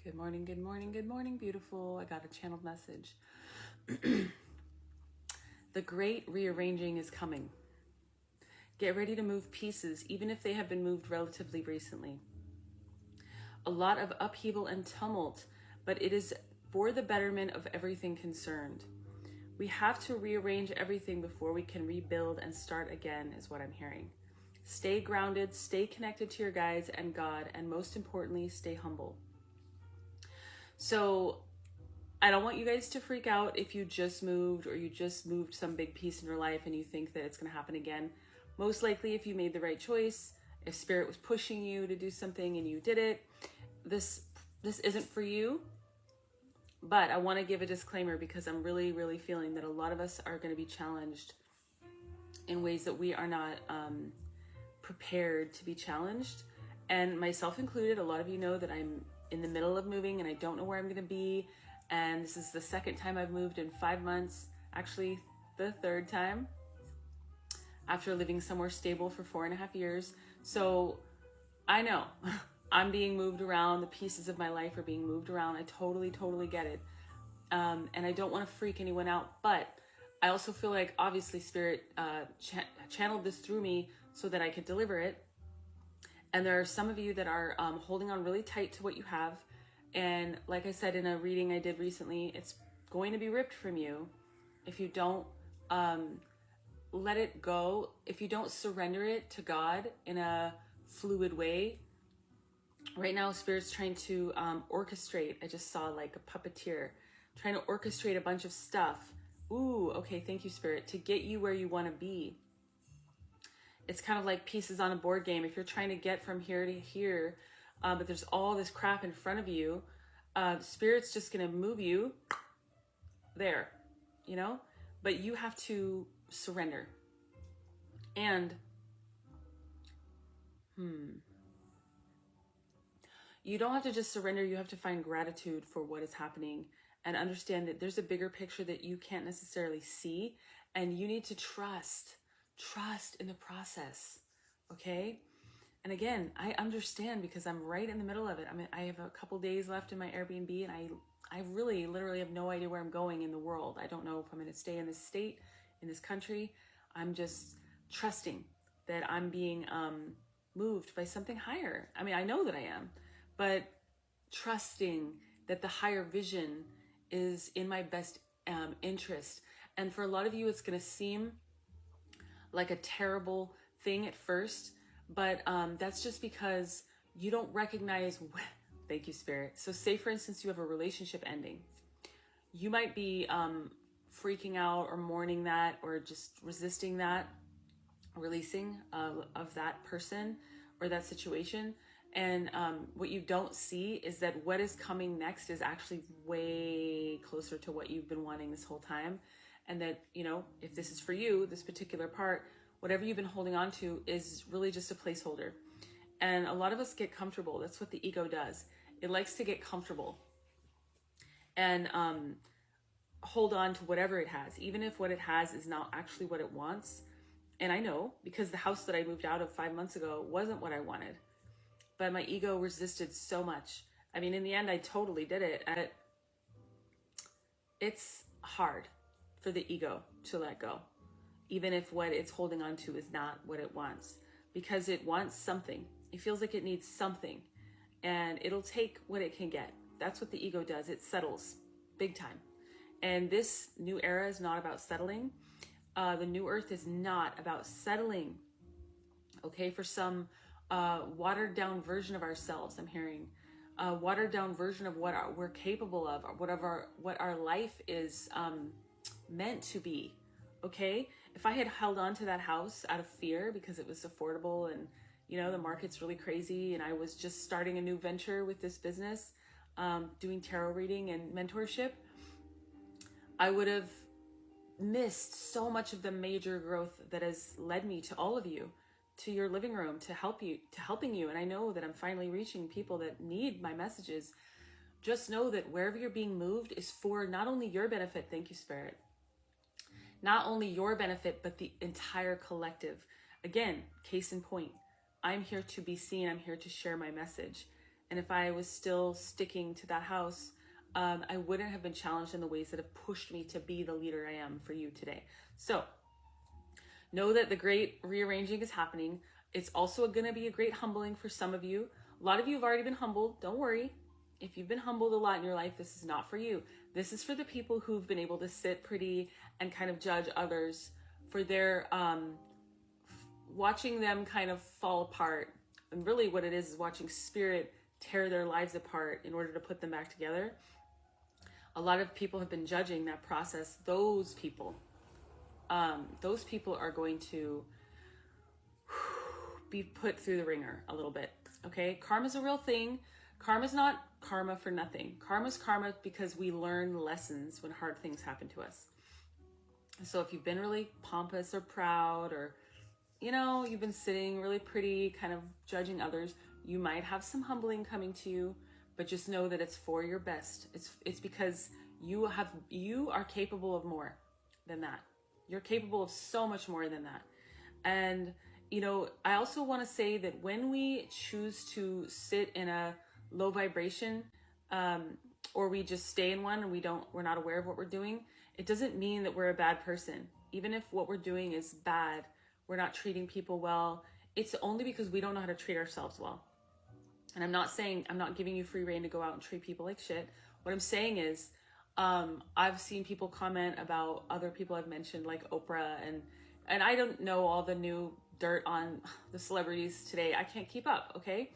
Good morning, good morning, good morning, beautiful. I got a channeled message. The great rearranging is coming. Get ready to move pieces, even if they have been moved relatively recently. A lot of upheaval and tumult, but it is for the betterment of everything concerned. We have to rearrange everything before we can rebuild and start again, is what I'm hearing. Stay grounded, stay connected to your guides and God, and most importantly, stay humble. So I don't want you guys to freak out if you just moved or you just moved some big piece in your life and you think that it's going to happen again. Most likely, if you made the right choice, if Spirit was pushing you to do something and you did it, this isn't for you. But I want to give a disclaimer because I'm really, really feeling that a lot of us are going to be challenged in ways that we are not prepared to be challenged. And myself included, a lot of you know that I'm in the middle of moving and I don't know where I'm going to be. And this is the second time I've moved in 5 months, actually the third time after living somewhere stable for 4.5 years. So I know I'm being moved around. The pieces of my life are being moved around. I totally get it. And I don't want to freak anyone out, but I also feel like obviously Spirit channeled this through me so that I could deliver it. And there are some of you that are holding on really tight to what you have. And like I said in a reading I did recently, it's going to be ripped from you if you don't let it go, if you don't surrender it to God in a fluid way. Right now, Spirit's trying to orchestrate. I just saw like a puppeteer trying to orchestrate a bunch of stuff. Ooh, okay, thank you, Spirit, to get you where you want to be. It's kind of like pieces on a board game. If you're trying to get from here to here, but there's all this crap in front of you, Spirit's just going to move you there, you know? But you have to surrender. And, you don't have to just surrender. You have to find gratitude for what is happening and understand that there's a bigger picture that you can't necessarily see. And you need to trust in the process, okay? And again, I understand because I'm right in the middle of it. I mean, I have a couple days left in my Airbnb and I really literally have no idea where I'm going in the world. I don't know if I'm going to stay in this state, in this country. I'm just trusting that I'm being moved by something higher. I mean, I know that I am, but trusting that the higher vision is in my best interest. And for a lot of you, it's going to seem like a terrible thing at first, but that's just because you don't recognize, thank you, Spirit. So say, for instance, you have a relationship ending. You might be freaking out or mourning that or just resisting that, releasing of that person or that situation. And what you don't see is that what is coming next is actually way closer to what you've been wanting this whole time. And that, you know, if this is for you, this particular part, whatever you've been holding on to is really just a placeholder. And a lot of us get comfortable. That's what the ego does. It likes to get comfortable and hold on to whatever it has, even if what it has is not actually what it wants. And I know because the house that I moved out of 5 months ago wasn't what I wanted, but my ego resisted so much. I mean, in the end, I totally did it. And it's hard for the ego to let go, even if what it's holding on to is not what it wants, because it wants something. It feels like it needs something, and it'll take what it can get. That's what the ego does. It settles big time. And this new era is not about settling. The new earth is not about settling. Okay, for some watered down version of ourselves, I'm hearing a watered down version of what we're capable of, or what our life is meant to be. Okay, if I had held on to that house out of fear because it was affordable and, you know, the market's really crazy and I was just starting a new venture with this business, doing tarot reading and mentorship, I would have missed so much of the major growth that has led me to all of you, to your living room, to helping you. And I know that I'm finally reaching people that need my messages. Just know that wherever you're being moved is for not only your benefit, thank you, Spirit, not only your benefit, but the entire collective. Again, case in point, I'm here to be seen. I'm here to share my message. And if I was still sticking to that house, I wouldn't have been challenged in the ways that have pushed me to be the leader I am for you today. So know that the great rearranging is happening. It's also going to be a great humbling for some of you. A lot of you have already been humbled. Don't worry. If you've been humbled a lot in your life, this is not for you. This is for the people who've been able to sit pretty and kind of judge others for their, watching them kind of fall apart. And really what it is watching spirit tear their lives apart in order to put them back together. A lot of people have been judging that process. Those people are going to be put through the ringer a little bit. Okay, karma's a real thing. Karma's not karma for nothing. Karma's karma because we learn lessons when hard things happen to us. So if you've been really pompous or proud, or you've been sitting really pretty, kind of judging others, you might have some humbling coming to you, but just know that it's for your best. It's because you are capable of more than that. You're capable of so much more than that. And I also want to say that when we choose to sit in a low vibration, or we just stay in one and we're not aware of what we're doing, it doesn't mean that we're a bad person. Even if what we're doing is bad, we're not treating people well, it's only because we don't know how to treat ourselves well. And I'm not giving you free rein to go out and treat people like shit. What I'm saying is, I've seen people comment about other people I've mentioned, like Oprah, and I don't know all the new dirt on the celebrities today. I can't keep up, okay?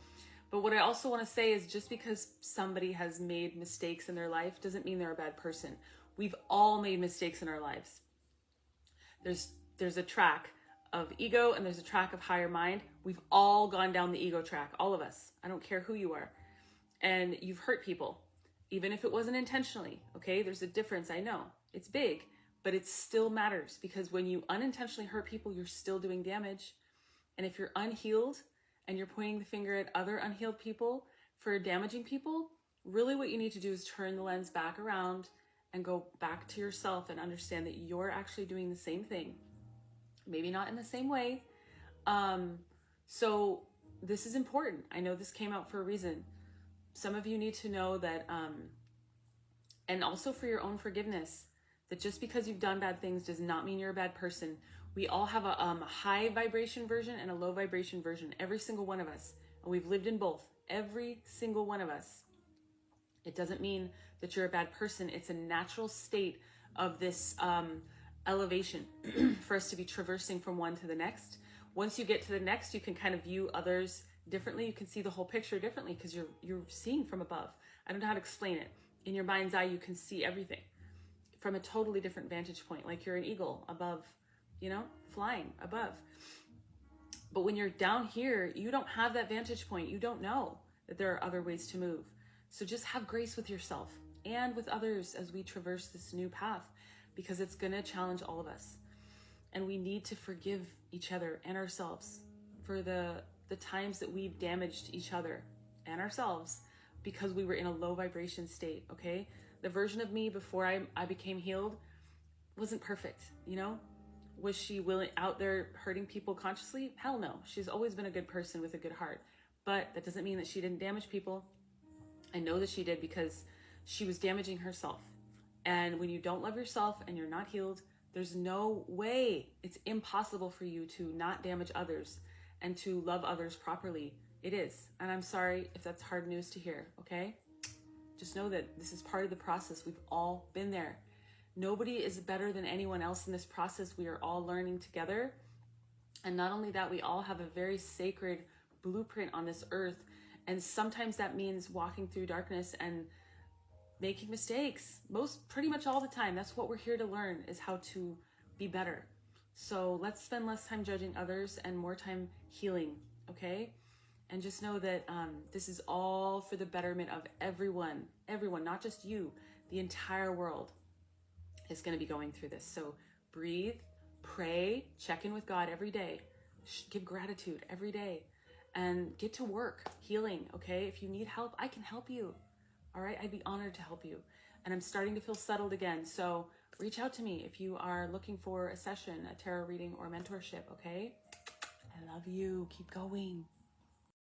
But what I also want to say is, just because somebody has made mistakes in their life doesn't mean they're a bad person. We've all made mistakes in our lives. There's a track of ego and there's a track of higher mind. We've all gone down the ego track, all of us. I don't care who you are. And you've hurt people, even if it wasn't intentionally, okay? There's a difference, I know. It's big, but it still matters, because when you unintentionally hurt people, you're still doing damage. And if you're unhealed and you're pointing the finger at other unhealed people for damaging people, really what you need to do is turn the lens back around and go back to yourself and understand that you're actually doing the same thing. Maybe not in the same way. So this is important. I know this came out for a reason. Some of you need to know that, and also for your own forgiveness, that just because you've done bad things does not mean you're a bad person. We all have a high vibration version and a low vibration version, every single one of us. And we've lived in both, every single one of us. It doesn't mean that you're a bad person. It's a natural state of this elevation for us to be traversing from one to the next. Once you get to the next, you can kind of view others differently. You can see the whole picture differently because you're seeing from above. I don't know how to explain it. In your mind's eye, you can see everything from a totally different vantage point, like you're an eagle above, flying above. But when you're down here, you don't have that vantage point. You don't know that there are other ways to move. So just have grace with yourself and with others as we traverse this new path, because it's going to challenge all of us. And we need to forgive each other and ourselves for the times that we've damaged each other and ourselves because we were in a low vibration state, okay? The version of me before I became healed wasn't perfect, Was she out there hurting people consciously? Hell no. She's always been a good person with a good heart. But that doesn't mean that she didn't damage people. I know that she did, because she was damaging herself. And when you don't love yourself and you're not healed, there's no way, it's impossible for you to not damage others and to love others properly. It is. And I'm sorry if that's hard news to hear, okay? Just know that this is part of the process. We've all been there. Nobody is better than anyone else in this process. We are all learning together. And not only that, we all have a very sacred blueprint on this earth. And sometimes that means walking through darkness and making mistakes. Pretty much all the time. That's what we're here to learn, is how to be better. So let's spend less time judging others and more time healing, okay? And just know that this is all for the betterment of everyone, not just you. The entire world is going to be going through this. So breathe, pray, check in with God every day. Give gratitude every day. And get to work healing, okay? If you need help, I can help you. All right, I'd be honored to help you. And I'm starting to feel settled again. So reach out to me if you are looking for a session, a tarot reading, or mentorship, okay? I love you. Keep going.